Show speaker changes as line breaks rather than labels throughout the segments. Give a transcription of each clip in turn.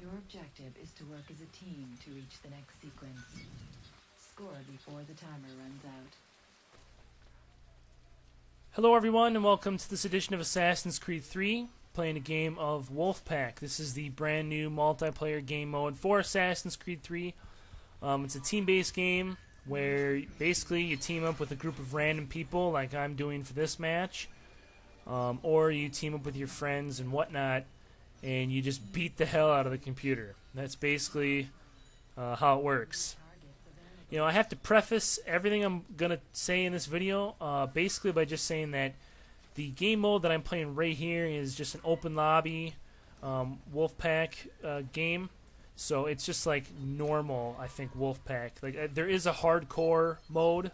Your objective is to work as a team to reach the next sequence. Score before the timer runs out.
Hello everyone and welcome to this edition of Assassin's Creed 3, playing a game of Wolfpack. This is the brand new multiplayer game mode for Assassin's Creed 3. It's a team-based game where basically you team up with a group of random people like I'm doing for this match, or you team up with your friends and whatnot and you just beat the hell out of the computer. That's basically how it works. You know, I have to preface everything I'm going to say in this video basically by just saying that the game mode that I'm playing right here is just an open lobby Wolfpack game. So it's just like normal, I think, Wolfpack. Like there is a hardcore mode,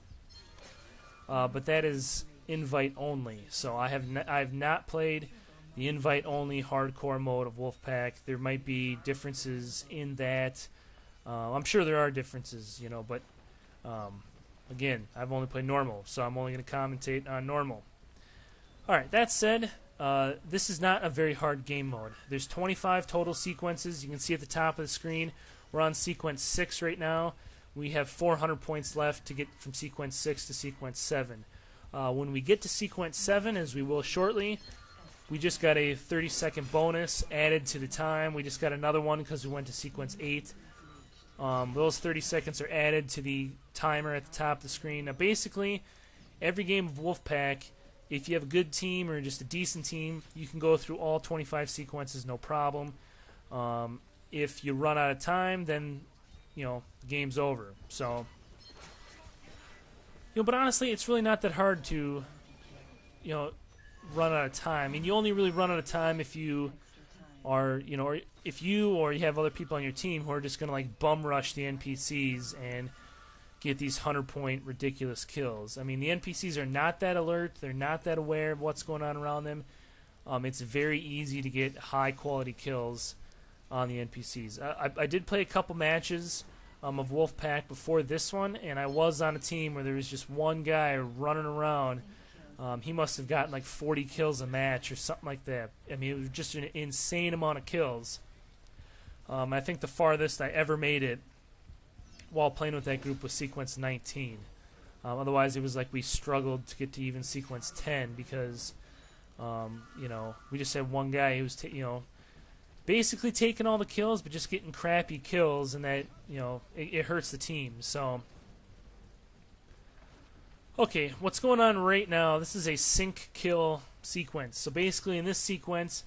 but that is invite only. So I have not played the invite only hardcore mode of Wolfpack. There might be differences in that. I'm sure there are differences, you know, but again, I've only played normal, so I'm only going to commentate on normal. Alright, that said, this is not a very hard game mode. There's 25 total sequences. You can see at the top of the screen, we're on sequence 6 right now. We have 400 points left to get from sequence 6 to sequence 7. When we get to sequence 7, as we will shortly, we just got a 30-second bonus added to the time. We just got another one because we went to sequence 8. Those 30 seconds are added to the timer at the top of the screen. Now basically, every game of Wolfpack, if you have a good team or just a decent team, you can go through all 25 sequences no problem. If you run out of time, then, you know, the game's over. So, you know, but honestly, it's really not that hard to, you know, run out of time. I mean, you only really run out of time if you are, you know, or if you or you have other people on your team who are just going to like bum rush the NPCs and get these 100-point ridiculous kills. I mean, the NPCs are not that alert. They're not that aware of what's going on around them. It's very easy to get high-quality kills on the NPCs. I did play a couple matches of Wolfpack before this one, and I was on a team where there was just one guy running around. He must have gotten like 40 kills a match or something like that. I mean, it was just an insane amount of kills. I think the farthest I ever made it while playing with that group was sequence 19. Otherwise, it was like we struggled to get to even sequence 10 because, you know, we just had one guy who was, you know, basically taking all the kills but just getting crappy kills, and that, you know, it hurts the team. So, okay, what's going on right now? This is a sync kill sequence. So basically, in this sequence,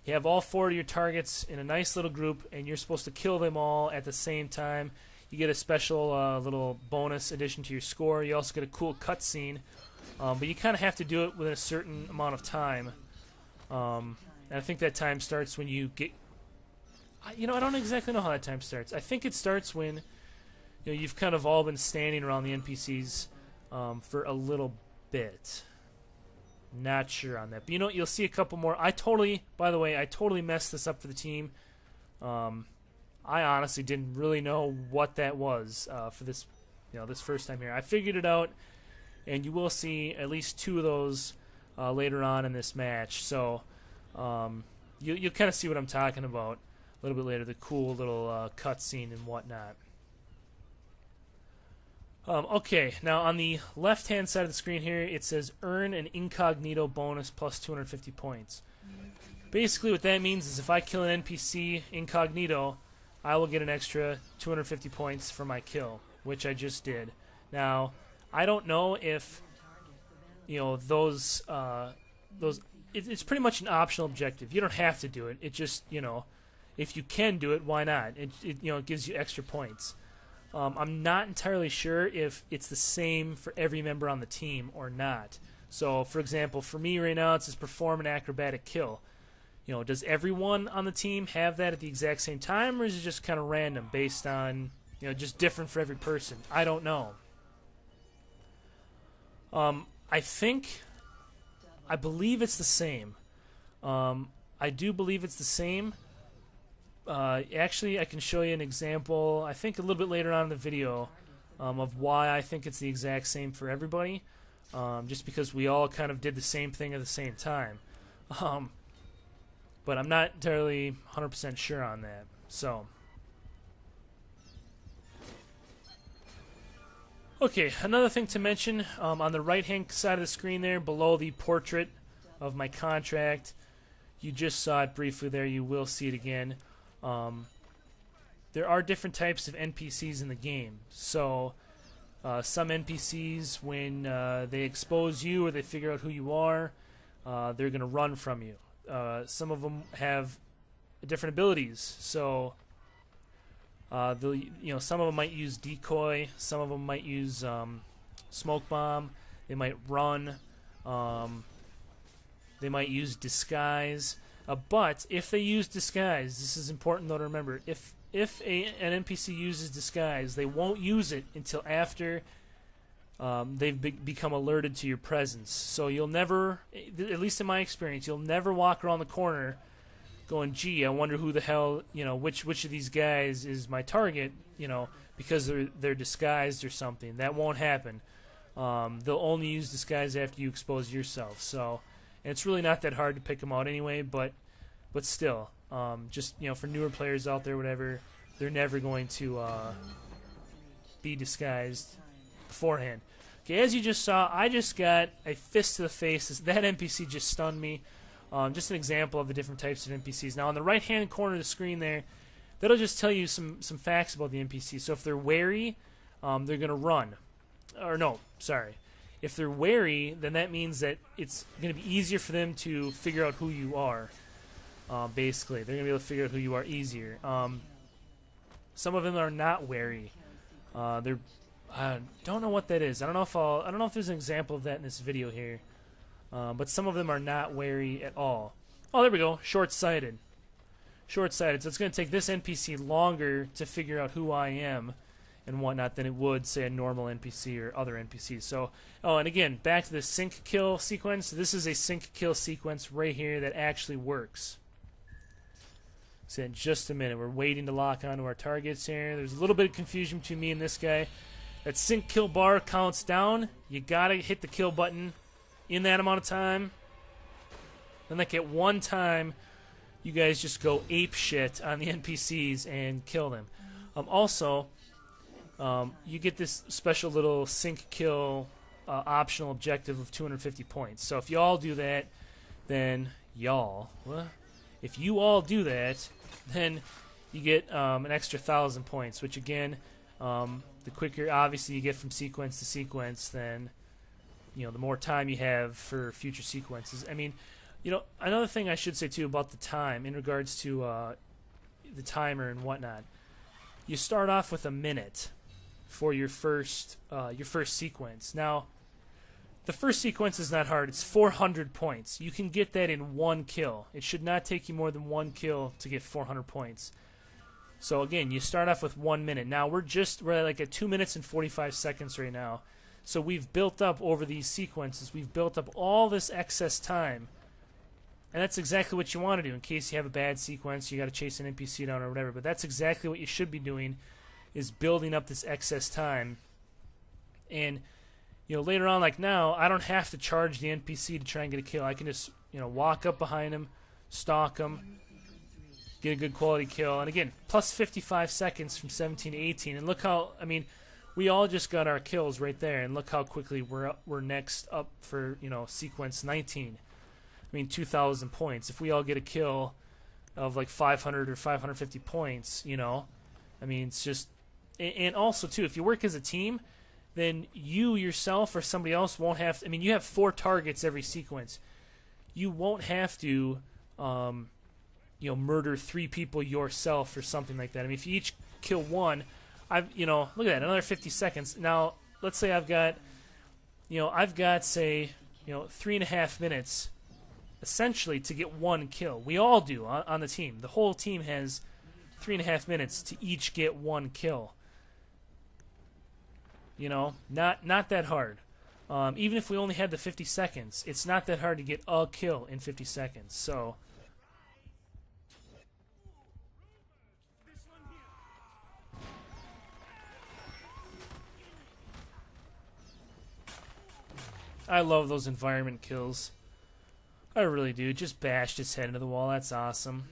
you have all 4 of your targets in a nice little group, and you're supposed to kill them all at the same time. You get a special little bonus addition to your score. You also get a cool cutscene, but you kind of have to do it within a certain amount of time. And I think that time starts when you get... You know, I don't exactly know how that time starts. I think it starts when, you know, you've kind of all been standing around the NPCs for a little bit. Not sure on that. But you know, you'll see a couple more. By the way, I totally messed this up for the team. I honestly didn't really know what that was for this, you know, this first time here. I figured it out, and you will see at least 2 of those later on in this match. So you'll kind of see what I'm talking about a little bit later, the cool little cutscene and whatnot. Okay, now on the left-hand side of the screen here, it says earn an incognito bonus plus 250 points. Basically what that means is if I kill an NPC incognito, I will get an extra 250 points for my kill, which I just did. Now, I don't know if, you know, it's pretty much an optional objective. You don't have to do it. It just, you know, if you can do it, why not? You know, it gives you extra points. I'm not entirely sure if it's the same for every member on the team or not. So, for example, for me right now, it says perform an acrobatic kill. You know, does everyone on the team have that at the exact same time, or is it just kind of random based on, you know, just different for every person? I don't know. I believe it's the same. I do believe it's the same. Actually, I can show you an example, I think a little bit later on in the video, of why I think it's the exact same for everybody, just because we all kind of did the same thing at the same time. but I'm not entirely 100% sure on that. So, okay, another thing to mention, on the right-hand side of the screen there, below the portrait of my contract, you just saw it briefly there, you will see it again. There are different types of NPCs in the game. So, some NPCs, when they expose you or they figure out who you are, they're going to run from you. Some of them have different abilities. So, some of them might use decoy. Some of them might use smoke bomb. They might run. They might use disguise. But if they use disguise, this is important though to remember. If an NPC uses disguise, they won't use it until after they've become alerted to your presence. So you'll never, at least in my experience, you'll never walk around the corner going, gee, I wonder who the hell, which of these guys is my target, because they're disguised or something. That won't happen. They'll only use disguise after you expose yourself. So, and it's really not that hard to pick them out anyway, but still, just, for newer players out there, whatever, they're never going to be disguised beforehand. Okay, as you just saw, I just got a fist to the face. That NPC just stunned me. Just an example of the different types of NPCs. Now, on the right-hand corner of the screen there, that'll just tell you some facts about the NPC. So if they're wary, they're going to run. Or no, sorry. If they're wary, then that means that it's going to be easier for them to figure out who you are. Basically, they're going to be able to figure out who you are easier. Some of them are not wary. I don't know what that is. I don't know if there's an example of that in this video here. But some of them are not wary at all. Oh, there we go. Short-sighted. Short-sighted. So it's going to take this NPC longer to figure out who I am and whatnot than it would, say, a normal NPC or other NPCs. So, and again, back to the sync kill sequence. This is a sync kill sequence right here that actually works. So in just a minute, we're waiting to lock onto our targets here. There's a little bit of confusion between me and this guy. That sync kill bar counts down. You gotta hit the kill button in that amount of time. Then like at one time, you guys just go ape shit on the NPCs and kill them. You get this special little sync kill optional objective of 250 points. So if you all do that, then if you all do that, then you get an extra 1,000 points, which again, the quicker obviously you get from sequence to sequence, then the more time you have for future sequences. I mean, another thing I should say too about the time in regards to the timer and whatnot. You start off with a minute for your first sequence. Now, the first sequence is not hard. It's 400 points. You can get that in one kill. It should not take you more than one kill to get 400 points. So again, you start off with 1 minute. Now we're like at 2 minutes and 45 seconds right now. So we've built up over these sequences. We've built up all this excess time. And that's exactly what you want to do in case you have a bad sequence, you got to chase an NPC down or whatever. But that's exactly what you should be doing, is building up this excess time. And later on, like now, I don't have to charge the NPC to try and get a kill. I can just walk up behind him, stalk him, get a good quality kill. And again, plus 55 seconds from 17 to 18. And look how, we all just got our kills right there, and look how quickly we're next up for sequence 19. 2,000 points. If we all get a kill of like 500 or 550 points, it's just, and also too, if you work as a team, then you yourself or somebody else won't have to, you have 4 targets every sequence. You won't have to, murder 3 people yourself or something like that. If you each kill one, look at that, another 50 seconds. Now, let's say I've got say, 3.5 minutes essentially to get one kill. We all do on the team. The whole team has 3.5 minutes to each get one kill. Not that hard. Even if we only had the 50 seconds, it's not that hard to get a kill in 50 seconds. So I love those environment kills. I really do. Just bashed its head into the wall. That's awesome.